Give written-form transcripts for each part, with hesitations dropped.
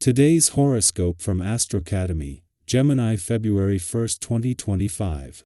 Today's horoscope from AstroCademy, Gemini, February 1, 2025.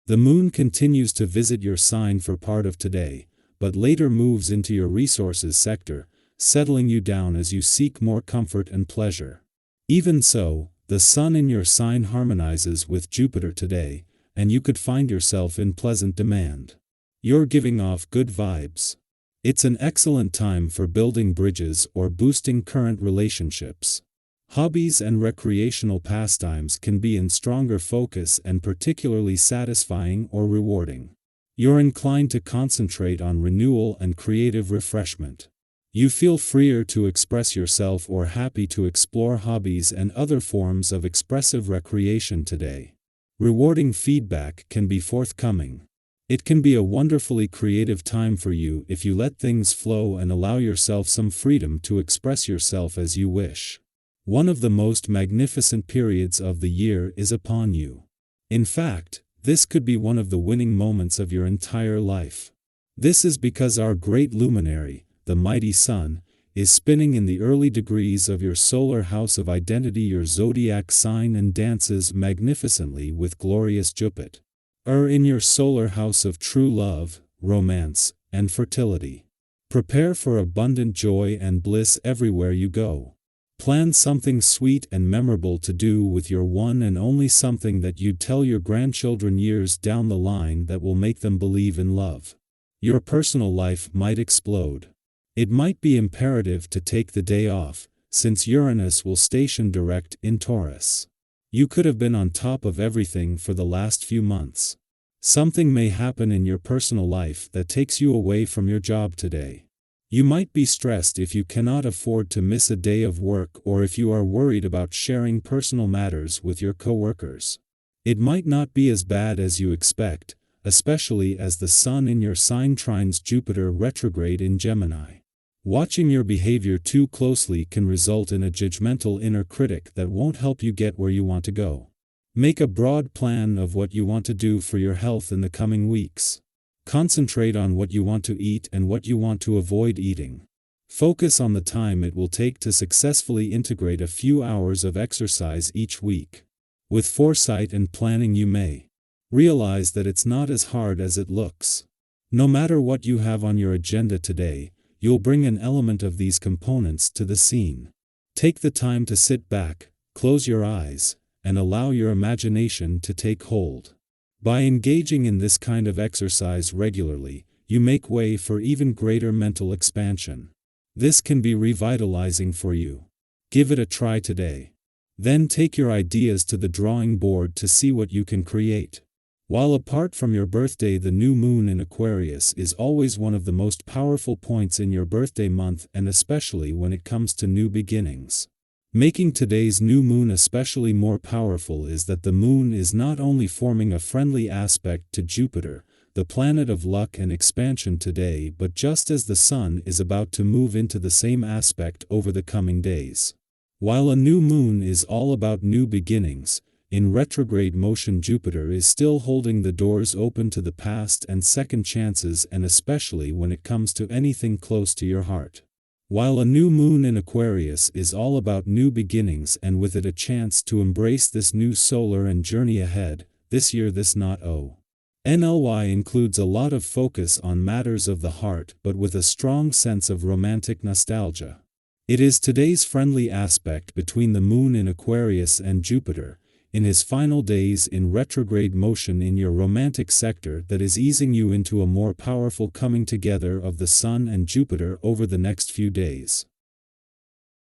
The moon continues to visit your sign for part of today, but later moves into your resources sector, settling you down as you seek more comfort and pleasure. Even so, the sun in your sign harmonizes with Jupiter today, and you could find yourself in pleasant demand. You're giving off good vibes. It's an excellent time for building bridges or boosting current relationships. Hobbies and recreational pastimes can be in stronger focus and particularly satisfying or rewarding. You're inclined to concentrate on renewal and creative refreshment. You feel freer to express yourself or happy to explore hobbies and other forms of expressive recreation today. Rewarding feedback can be forthcoming. It can be a wonderfully creative time for you if you let things flow and allow yourself some freedom to express yourself as you wish. One of the most magnificent periods of the year is upon you. In fact, this could be one of the winning moments of your entire life. This is because our great luminary, the mighty sun, is spinning in the early degrees of your solar house of identity, your zodiac sign, and dances magnificently with glorious Jupiter in your solar house of true love, romance, and fertility. Prepare for abundant joy and bliss everywhere you go. Plan something sweet and memorable to do with your one and only, something that you'd tell your grandchildren years down the line that will make them believe in love. Your personal life might explode. It might be imperative to take the day off, since Uranus will station direct in Taurus. You could have been on top of everything for the last few months. Something may happen in your personal life that takes you away from your job today. You might be stressed if you cannot afford to miss a day of work, or if you are worried about sharing personal matters with your coworkers. It might not be as bad as you expect, especially as the sun in your sign trines Jupiter retrograde in Gemini. Watching your behavior too closely can result in a judgmental inner critic that won't help you get where you want to go. Make a broad plan of what you want to do for your health in the coming weeks. Concentrate on what you want to eat and what you want to avoid eating. Focus on the time it will take to successfully integrate a few hours of exercise each week. With foresight and planning, you may realize that it's not as hard as it looks. No matter what you have on your agenda today, you'll bring an element of these components to the scene. Take the time to sit back, close your eyes, and allow your imagination to take hold. By engaging in this kind of exercise regularly, you make way for even greater mental expansion. This can be revitalizing for you. Give it a try today. Then take your ideas to the drawing board to see what you can create. While apart from your birthday, the new moon in Aquarius is always one of the most powerful points in your birthday month, and especially when it comes to new beginnings. Making today's new moon especially more powerful is that the moon is not only forming a friendly aspect to Jupiter, the planet of luck and expansion today, but just as the sun is about to move into the same aspect over the coming days. While a new moon is all about new beginnings, in retrograde motion Jupiter is still holding the doors open to the past and second chances, and especially when it comes to anything close to your heart. While a new moon in Aquarius is all about new beginnings and with it a chance to embrace this new solar and journey ahead, this year this not only includes a lot of focus on matters of the heart, but with a strong sense of romantic nostalgia. It is today's friendly aspect between the moon in Aquarius and Jupiter, in his final days in retrograde motion in your romantic sector, that is easing you into a more powerful coming together of the sun and Jupiter over the next few days.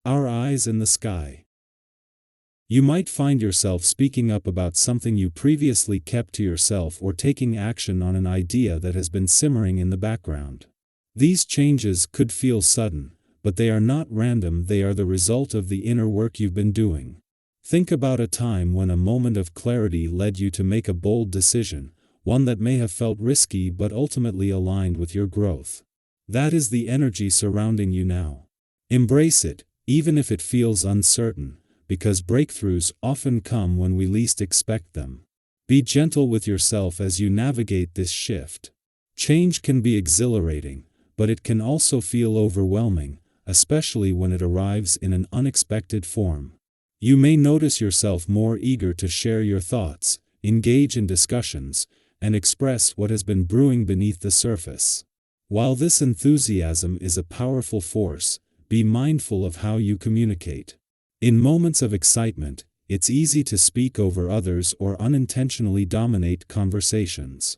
Our eyes in the sky. You might find yourself speaking up about something you previously kept to yourself, or taking action on an idea that has been simmering in the background. These changes could feel sudden, but they are not random. They are the result of the inner work you've been doing. Think about a time when a moment of clarity led you to make a bold decision, one that may have felt risky but ultimately aligned with your growth. That is the energy surrounding you now. Embrace it, even if it feels uncertain, because breakthroughs often come when we least expect them. Be gentle with yourself as you navigate this shift. Change can be exhilarating, but it can also feel overwhelming, especially when it arrives in an unexpected form. You may notice yourself more eager to share your thoughts, engage in discussions, and express what has been brewing beneath the surface. While this enthusiasm is a powerful force, be mindful of how you communicate. In moments of excitement, it's easy to speak over others or unintentionally dominate conversations.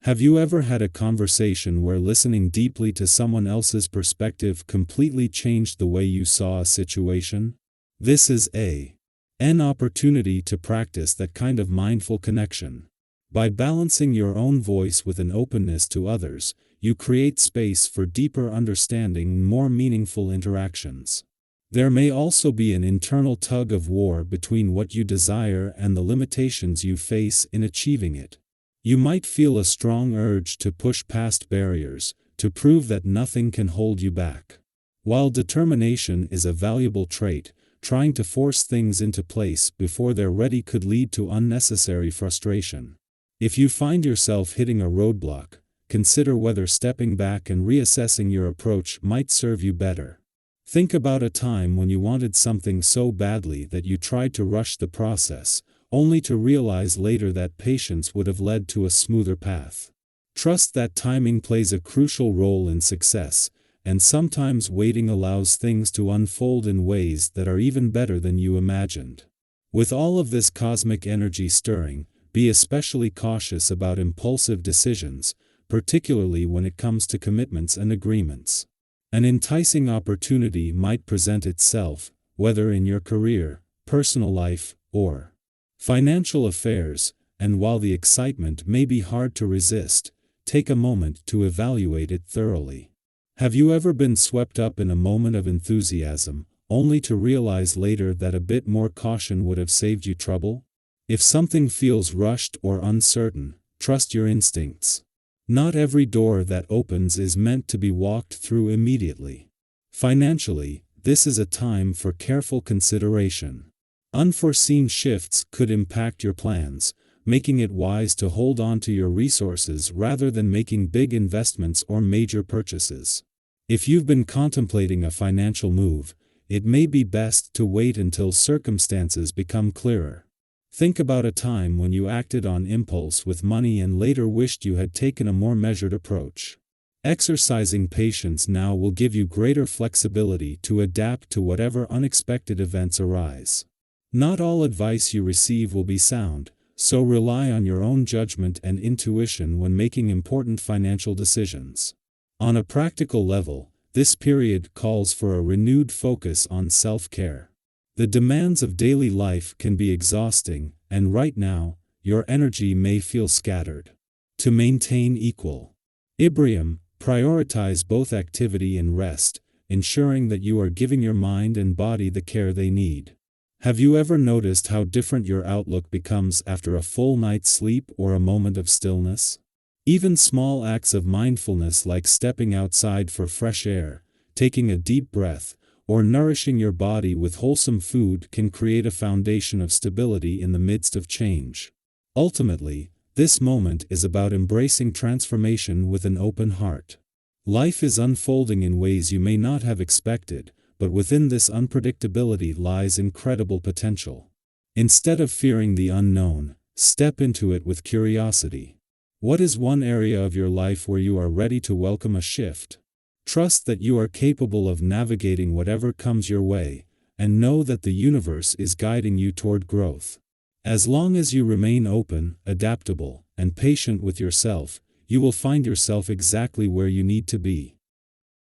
Have you ever had a conversation where listening deeply to someone else's perspective completely changed the way you saw a situation? This is an opportunity to practice that kind of mindful connection. By balancing your own voice with an openness to others, you create space for deeper understanding and more meaningful interactions. There may also be an internal tug of war between what you desire and the limitations you face in achieving it. You might feel a strong urge to push past barriers, to prove that nothing can hold you back. While determination is a valuable trait, trying to force things into place before they're ready could lead to unnecessary frustration. If you find yourself hitting a roadblock, consider whether stepping back and reassessing your approach might serve you better. Think about a time when you wanted something so badly that you tried to rush the process, only to realize later that patience would have led to a smoother path. Trust that timing plays a crucial role in success, and sometimes waiting allows things to unfold in ways that are even better than you imagined. With all of this cosmic energy stirring, be especially cautious about impulsive decisions, particularly when it comes to commitments and agreements. An enticing opportunity might present itself, whether in your career, personal life, or financial affairs, and while the excitement may be hard to resist, take a moment to evaluate it thoroughly. Have you ever been swept up in a moment of enthusiasm, only to realize later that a bit more caution would have saved you trouble? If something feels rushed or uncertain, trust your instincts. Not every door that opens is meant to be walked through immediately. Financially, this is a time for careful consideration. Unforeseen shifts could impact your plans, making it wise to hold on to your resources rather than making big investments or major purchases. If you've been contemplating a financial move, it may be best to wait until circumstances become clearer. Think about a time when you acted on impulse with money and later wished you had taken a more measured approach. Exercising patience now will give you greater flexibility to adapt to whatever unexpected events arise. Not all advice you receive will be sound, so rely on your own judgment and intuition when making important financial decisions. On a practical level, this period calls for a renewed focus on self-care. The demands of daily life can be exhausting, and right now, your energy may feel scattered. To maintain equilibrium, prioritize both activity and rest, ensuring that you are giving your mind and body the care they need. Have you ever noticed how different your outlook becomes after a full night's sleep or a moment of stillness? Even small acts of mindfulness like stepping outside for fresh air, taking a deep breath, or nourishing your body with wholesome food can create a foundation of stability in the midst of change. Ultimately, this moment is about embracing transformation with an open heart. Life is unfolding in ways you may not have expected, but within this unpredictability lies incredible potential. Instead of fearing the unknown, step into it with curiosity. What is one area of your life where you are ready to welcome a shift? Trust that you are capable of navigating whatever comes your way, and know that the universe is guiding you toward growth. As long as you remain open, adaptable, and patient with yourself, you will find yourself exactly where you need to be.